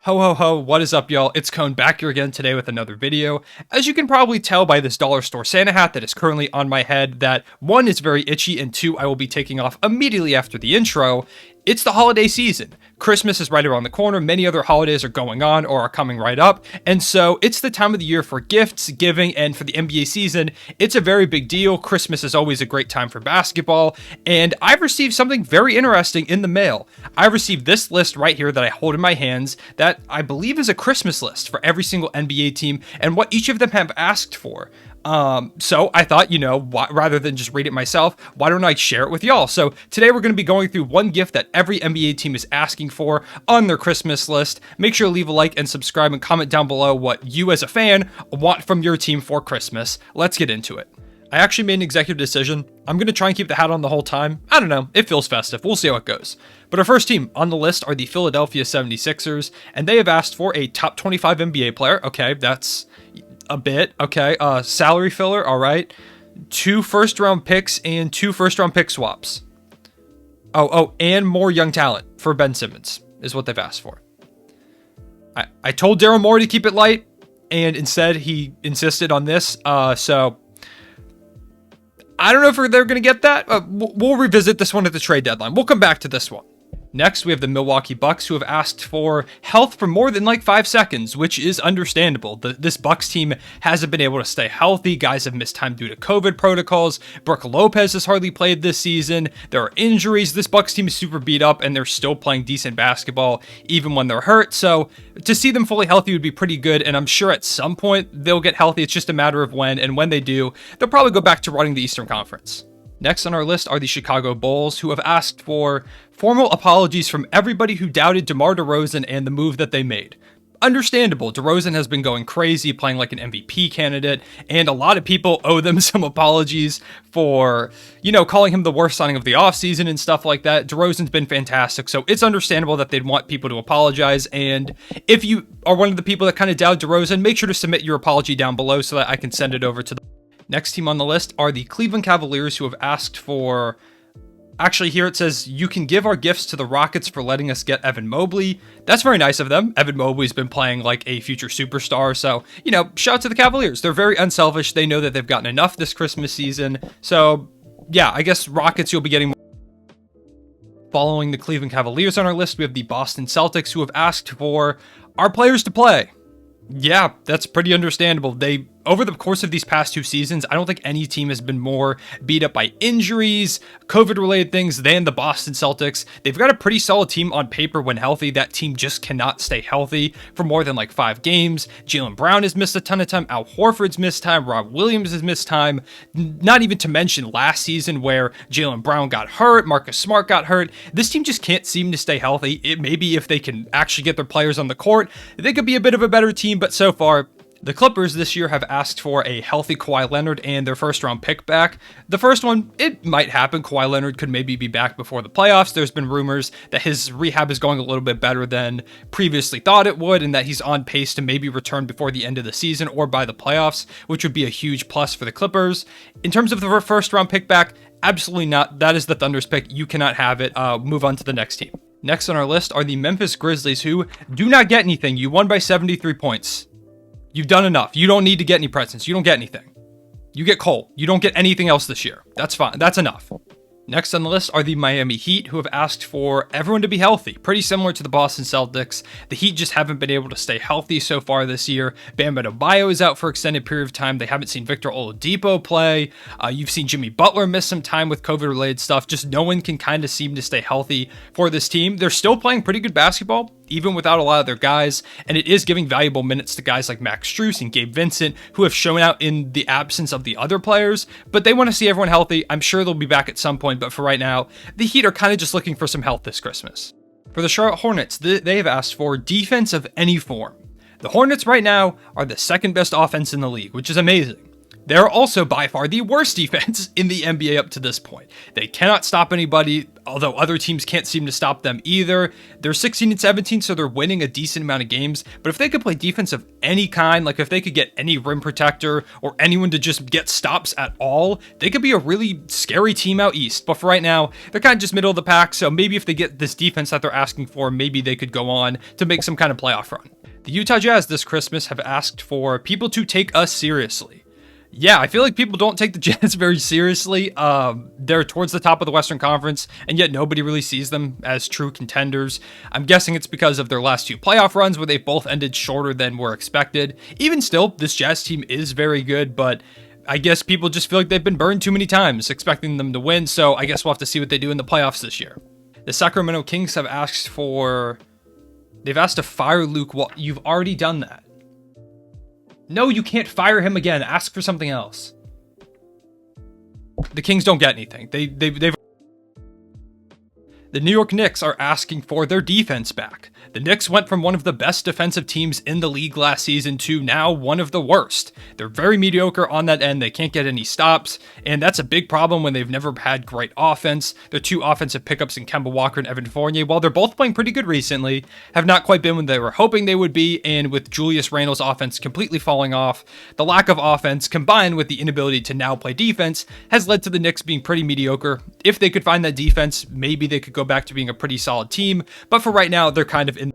Ho ho ho, what is up y'all? It's Cone back here again today with another video. As you can probably tell by this dollar store Santa hat that is currently on my head that one is very itchy and two I will be taking off immediately after the intro. It's the holiday season. Christmas is right around the corner. Many other holidays are going on or are coming right up. And so it's the time of the year for gifts, giving, and for the NBA season, it's a very big deal. Christmas is always a great time for basketball. And I've received something very interesting in the mail. I've received this list right here that I hold in my hands that I believe is a Christmas list for every single NBA team and what each of them have asked for. So I thought, rather than just read it myself, why don't I share it with y'all? So today we're going to be going through one gift that every NBA team is asking for on their Christmas list. Make sure to leave a like and subscribe and comment down below what you as a fan want from your team for Christmas. Let's get into it. I actually made an executive decision. I'm going to try and keep the hat on the whole time. I don't know. It feels festive. We'll see how it goes. But our first team on the list are the Philadelphia 76ers, and they have asked for a top 25 NBA player. Okay, that's a bit. Okay, salary filler. All right. 2 first-round picks and 2 first-round pick swaps. And more young talent for Ben Simmons is what they've asked for. I told Daryl Morey to keep it light, and instead he insisted on this. So I don't know if they're going to get that. We'll revisit this one at the trade deadline. We'll come back to this one. Next, we have the Milwaukee Bucks, who have asked for health for more than 5 seconds, which is understandable. This Bucks team hasn't been able to stay healthy. Guys have missed time due to COVID protocols. Brook Lopez has hardly played this season. There are injuries. This Bucks team is super beat up, and they're still playing decent basketball even when they're hurt. So to see them fully healthy would be pretty good, and I'm sure at some point they'll get healthy. It's just a matter of when, and when they do, they'll probably go back to running the Eastern Conference. Next on our list are the Chicago Bulls, who have asked for formal apologies from everybody who doubted DeMar DeRozan and the move that they made. Understandable. DeRozan has been going crazy, playing like an MVP candidate, and a lot of people owe them some apologies for, calling him the worst signing of the offseason and stuff like that. DeRozan's been fantastic, so it's understandable that they'd want people to apologize, and if you are one of the people that kind of doubt DeRozan, make sure to submit your apology down below so that I can send it over to them. Next team on the list are the Cleveland Cavaliers, who have asked for... Actually, here it says, you can give our gifts to the Rockets for letting us get Evan Mobley. That's very nice of them. Evan Mobley's been playing like a future superstar. So, shout out to the Cavaliers. They're very unselfish. They know that they've gotten enough this Christmas season. So, yeah, I guess Rockets you'll be getting more. Following the Cleveland Cavaliers on our list, we have the Boston Celtics, who have asked for our players to play. Yeah, that's pretty understandable. Over the course of these past 2 seasons, I don't think any team has been more beat up by injuries, COVID-related things than the Boston Celtics. They've got a pretty solid team on paper when healthy. That team just cannot stay healthy for more than 5 games. Jaylen Brown has missed a ton of time. Al Horford's missed time. Rob Williams has missed time. Not even to mention last season where Jaylen Brown got hurt, Marcus Smart got hurt. This team just can't seem to stay healthy. Maybe if they can actually get their players on the court, they could be a bit of a better team, but so far, the Clippers this year have asked for a healthy Kawhi Leonard and their first-round pick back. The first one, it might happen. Kawhi Leonard could maybe be back before the playoffs. There's been rumors that his rehab is going a little bit better than previously thought it would, and that he's on pace to maybe return before the end of the season or by the playoffs, which would be a huge plus for the Clippers. In terms of the first-round pick back, absolutely not. That is the Thunder's pick. You cannot have it. Move on to the next team. Next on our list are the Memphis Grizzlies, who do not get anything. You won by 73 points. You've done enough. You don't need to get any presents. You don't get anything. You get Cole. You don't get anything else this year. That's fine. That's enough. Next on the list are the Miami Heat, who have asked for everyone to be healthy. Pretty similar to the Boston Celtics. The Heat just haven't been able to stay healthy so far this year. Bam Adebayo is out for an extended period of time. They haven't seen Victor Oladipo play. You've seen Jimmy Butler miss some time with COVID-related stuff. Just no one can kind of seem to stay healthy for this team. They're still playing pretty good basketball, even without a lot of their guys, and it is giving valuable minutes to guys like Max Strus and Gabe Vincent, who have shown out in the absence of the other players, but they want to see everyone healthy. I'm sure they'll be back at some point, but for right now, the Heat are kind of just looking for some health this Christmas. For the Charlotte Hornets, they have asked for defense of any form. The Hornets right now are the second best offense in the league, which is amazing. They're also by far the worst defense in the NBA up to this point. They cannot stop anybody, although other teams can't seem to stop them either. They're 16 and 17, so they're winning a decent amount of games. But if they could play defense of any kind, like if they could get any rim protector or anyone to just get stops at all, they could be a really scary team out east. But for right now, they're kind of just middle of the pack. So maybe if they get this defense that they're asking for, maybe they could go on to make some kind of playoff run. The Utah Jazz this Christmas have asked for people to take us seriously. Yeah, I feel like people don't take the Jazz very seriously. They're towards the top of the Western Conference, and yet nobody really sees them as true contenders. I'm guessing it's because of their last two playoff runs where they both ended shorter than were expected. Even still, this Jazz team is very good, but I guess people just feel like they've been burned too many times, expecting them to win, so I guess we'll have to see what they do in the playoffs this year. The Sacramento Kings have asked to fire Luke Wall. You've already done that. No, you can't fire him again. Ask for something else. The Kings don't get anything. They've. The New York Knicks are asking for their defense back. The Knicks went from one of the best defensive teams in the league last season to now one of the worst. They're very mediocre on that end. They can't get any stops, and that's a big problem when they've never had great offense. Their two offensive pickups in Kemba Walker and Evan Fournier, while they're both playing pretty good recently, have not quite been what they were hoping they would be, and with Julius Randle's offense completely falling off, the lack of offense combined with the inability to now play defense has led to the Knicks being pretty mediocre. If they could find that defense, maybe they could go back to being a pretty solid team, but for right now, they're kind of in.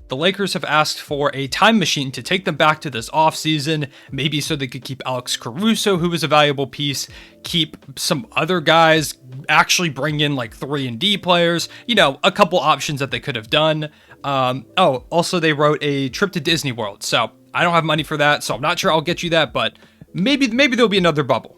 The Lakers have asked for a time machine to take them back to this offseason, maybe so they could keep Alex Caruso, who was a valuable piece, keep some other guys, actually bring in like 3-and-D players, a couple options that they could have done. Also they wrote a trip to Disney World, so I don't have money for that, so I'm not sure I'll get you that, but maybe there'll be another bubble.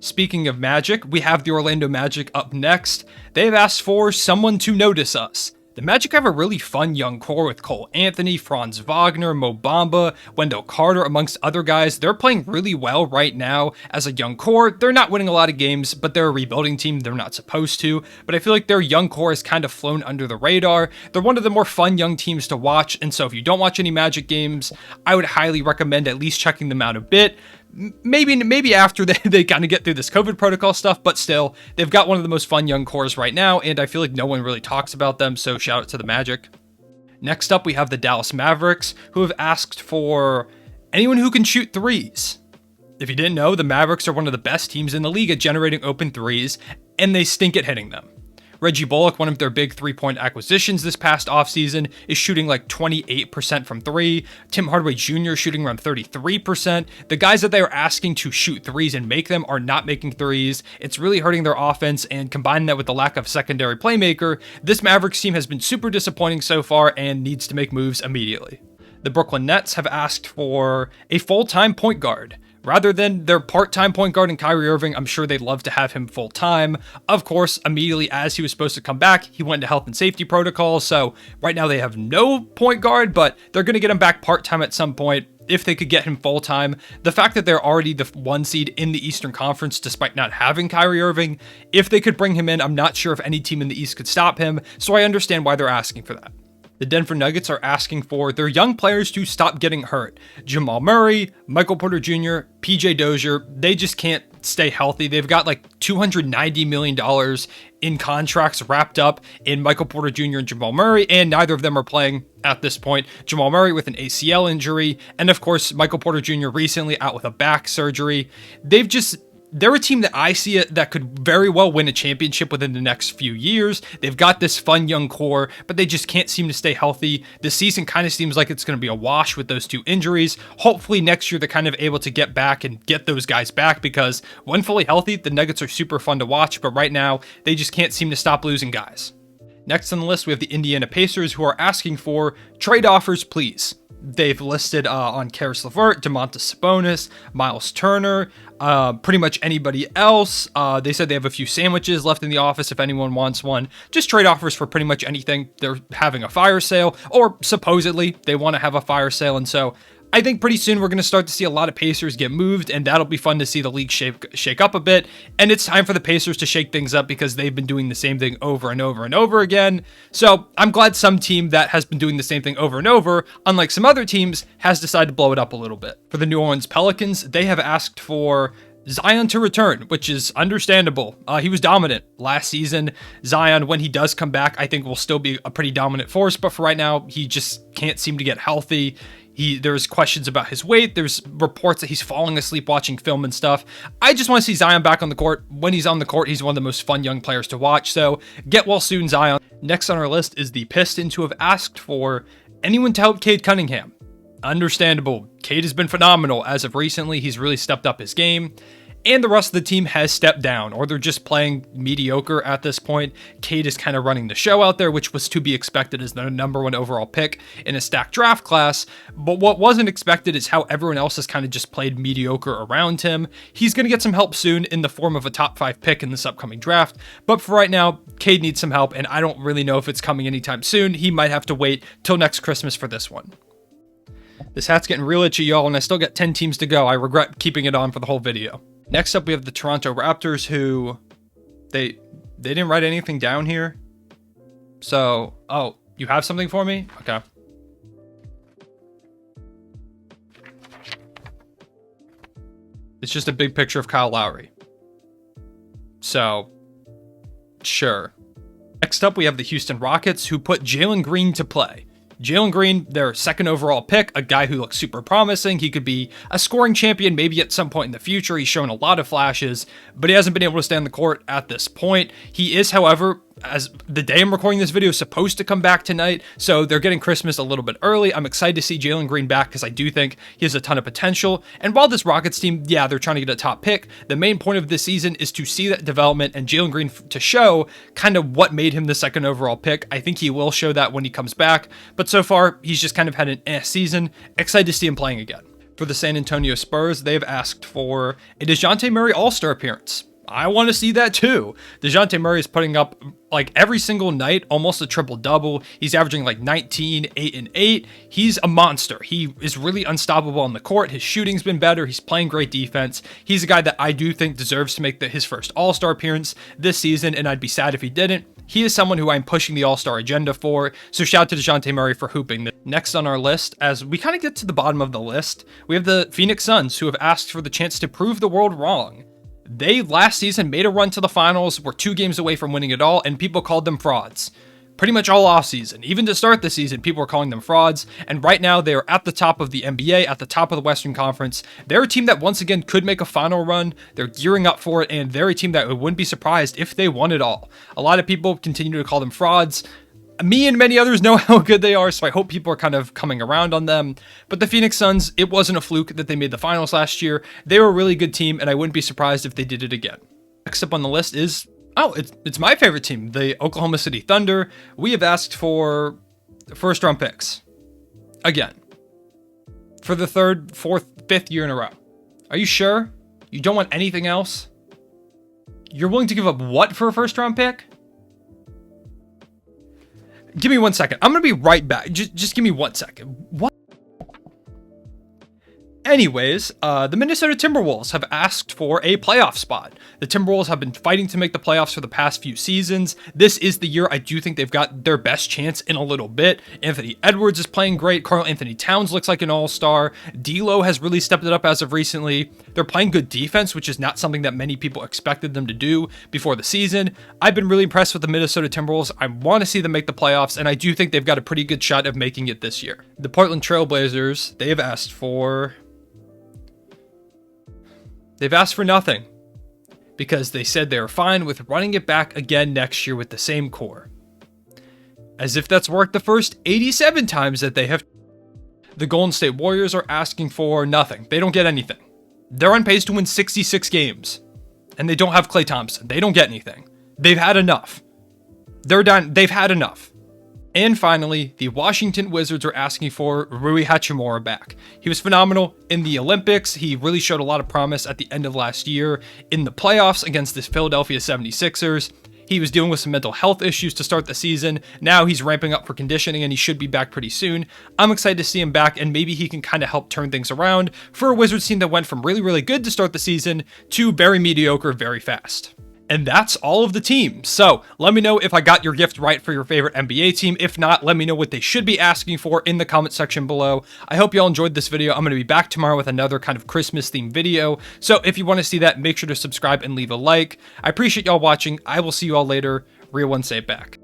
Speaking of Magic, we have the Orlando Magic up next. They've asked for someone to notice us. The Magic have a really fun young core with Cole Anthony, Franz Wagner, Mo Bamba, Wendell Carter, amongst other guys. They're playing really well right now as a young core. They're not winning a lot of games, but they're a rebuilding team. They're not supposed to, but I feel like their young core has kind of flown under the radar. They're one of the more fun young teams to watch, and so if you don't watch any Magic games, I would highly recommend at least checking them out a bit. Maybe after they kind of get through this COVID protocol stuff, but still, they've got one of the most fun young cores right now, and I feel like no one really talks about them, so shout out to the Magic. Next up, we have the Dallas Mavericks, who have asked for anyone who can shoot threes. If you didn't know, the Mavericks are one of the best teams in the league at generating open threes, and they stink at hitting them. Reggie Bullock, one of their big three-point acquisitions this past offseason, is shooting like 28% from three. Tim Hardaway Jr. shooting around 33%. The guys that they are asking to shoot threes and make them are not making threes. It's really hurting their offense, and combining that with the lack of secondary playmaker, this Mavericks team has been super disappointing so far and needs to make moves immediately. The Brooklyn Nets have asked for a full-time point guard. Rather than their part-time point guard in Kyrie Irving, I'm sure they'd love to have him full-time. Of course, immediately as he was supposed to come back, he went into health and safety protocols, so right now they have no point guard, but they're going to get him back part-time at some point if they could get him full-time. The fact that they're already the 1 seed in the Eastern Conference despite not having Kyrie Irving, if they could bring him in, I'm not sure if any team in the East could stop him, so I understand why they're asking for that. The Denver Nuggets are asking for their young players to stop getting hurt. Jamal Murray, Michael Porter Jr., PJ Dozier, they just can't stay healthy. They've got like $290 million in contracts wrapped up in Michael Porter Jr. and Jamal Murray, and neither of them are playing at this point. Jamal Murray with an ACL injury, and of course, Michael Porter Jr. recently out with a back surgery. They're a team that I see that could very well win a championship within the next few years. They've got this fun young core, but they just can't seem to stay healthy. This season kind of seems like it's going to be a wash with those two injuries. Hopefully next year they're kind of able to get back and get those guys back, because when fully healthy, the Nuggets are super fun to watch, but right now they just can't seem to stop losing guys. Next on the list, we have the Indiana Pacers, who are asking for trade offers, please. They've listed on Karis LeVert, Domantas Sabonis, Miles Turner, pretty much anybody else. They said they have a few sandwiches left in the office if anyone wants one. Just trade offers for pretty much anything. They're having a fire sale, or supposedly they want to have a fire sale, and so I think pretty soon we're going to start to see a lot of Pacers get moved, and that'll be fun to see the league shake up a bit. And it's time for the Pacers to shake things up because they've been doing the same thing over and over and over again. So I'm glad some team that has been doing the same thing over and over, unlike some other teams, has decided to blow it up a little bit. For the New Orleans Pelicans, they have asked for Zion to return, which is understandable. He was dominant last season. Zion, when he does come back, I think will still be a pretty dominant force, but for right now, he just can't seem to get healthy. There's questions about his weight. There's reports that he's falling asleep watching film and stuff. I just want to see Zion back on the court. When he's on the court, he's one of the most fun young players to watch. So get well soon, Zion. Next on our list is the Pistons, who have asked for anyone to help Cade Cunningham. Understandable. Cade has been phenomenal. As of recently, he's really stepped up his game. And the rest of the team has stepped down, or they're just playing mediocre at this point. Cade is kind of running the show out there, which was to be expected as the #1 overall pick in a stacked draft class. But what wasn't expected is how everyone else has kind of just played mediocre around him. He's going to get some help soon in the form of a top 5 pick in this upcoming draft. But for right now, Cade needs some help, and I don't really know if it's coming anytime soon. He might have to wait till next Christmas for this one. This hat's getting real itchy, y'all, and I still got 10 teams to go. I regret keeping it on for the whole video. Next up, we have the Toronto Raptors, who they didn't write anything down here. So, oh, you have something for me? Okay. It's just a big picture of Kyle Lowry. So, sure. Next up, we have the Houston Rockets, who put Jalen Green to play. Jalen Green, their 2nd overall pick, a guy who looks super promising. He could be a scoring champion maybe at some point in the future. He's shown a lot of flashes, but he hasn't been able to stay on the court at this point. He is, however, as the day I'm recording this video, is supposed to come back tonight, so they're getting Christmas a little bit early. I'm excited to see Jalen Green back because I do think he has a ton of potential. And while this Rockets team, yeah, they're trying to get a top pick, the main point of this season is to see that development and Jalen Green to show kind of what made him the 2nd overall pick. I think he will show that when he comes back, but so far, he's just kind of had an season. Excited to see him playing again. For the San Antonio Spurs, they've asked for a DeJounte Murray All-Star appearance. I want to see that too. DeJounte Murray is putting up like every single night, almost a triple-double. He's averaging like 19, 8, and 8. He's a monster. He is really unstoppable on the court. His shooting's been better. He's playing great defense. He's a guy that I do think deserves to make his first All-Star appearance this season, and I'd be sad if he didn't. He is someone who I'm pushing the All-Star agenda for, so shout out to DeJounte Murray for hooping. Next on our list, as we kind of get to the bottom of the list, we have the Phoenix Suns, who have asked for the chance to prove the world wrong. They last season made a run to the finals, were 2 games away from winning it all, and people called them frauds. Pretty much all offseason. Even to start the season, people were calling them frauds, and right now they are at the top of the NBA, at the top of the Western Conference. They're a team that once again could make a final run. They're gearing up for it, and they're a team that wouldn't be surprised if they won it all. A lot of people continue to call them frauds. Me and many others know how good they are, so I hope people are kind of coming around on them. But the Phoenix Suns, it wasn't a fluke that they made the finals last year. They were a really good team, and I wouldn't be surprised if they did it again. Next up on the list is, it's my favorite team, the Oklahoma City Thunder. We have asked for 1st-round picks. Again. For the 3rd, 4th, 5th year in a row. Are you sure? You don't want anything else? You're willing to give up what for a 1st-round pick? Give me 1 second. I'm going to be right back. Just give me 1 second. What? Anyways, the Minnesota Timberwolves have asked for a playoff spot. The Timberwolves have been fighting to make the playoffs for the past few seasons. This is the year I do think they've got their best chance in a little bit. Anthony Edwards is playing great. Karl Anthony Towns looks like an all-star. D'Lo has really stepped it up as of recently. They're playing good defense, which is not something that many people expected them to do before the season. I've been really impressed with the Minnesota Timberwolves. I want to see them make the playoffs, and I do think they've got a pretty good shot of making it this year. The Portland Trailblazers, they have asked for... They've asked for nothing because they said they were fine with running it back again next year with the same core. As if that's worked the first 87 times that they have. The Golden State Warriors are asking for nothing. They don't get anything. They're on pace to win 66 games. And they don't have Klay Thompson. They don't get anything. They've had enough. They're done. They've had enough. And finally, the Washington Wizards are asking for Rui Hachimura back. He was phenomenal in the Olympics. He really showed a lot of promise at the end of last year in the playoffs against the Philadelphia 76ers. He was dealing with some mental health issues to start the season. Now he's ramping up for conditioning and he should be back pretty soon. I'm excited to see him back, and maybe he can kind of help turn things around for a Wizards team that went from really, really good to start the season to very mediocre very fast. And that's all of the teams. So let me know if I got your gift right for your favorite NBA team. If not, let me know what they should be asking for in the comment section below. I hope y'all enjoyed this video. I'm going to be back tomorrow with another kind of Christmas themed video. So if you want to see that, make sure to subscribe and leave a like. I appreciate y'all watching. I will see you all later. Real one, say it back.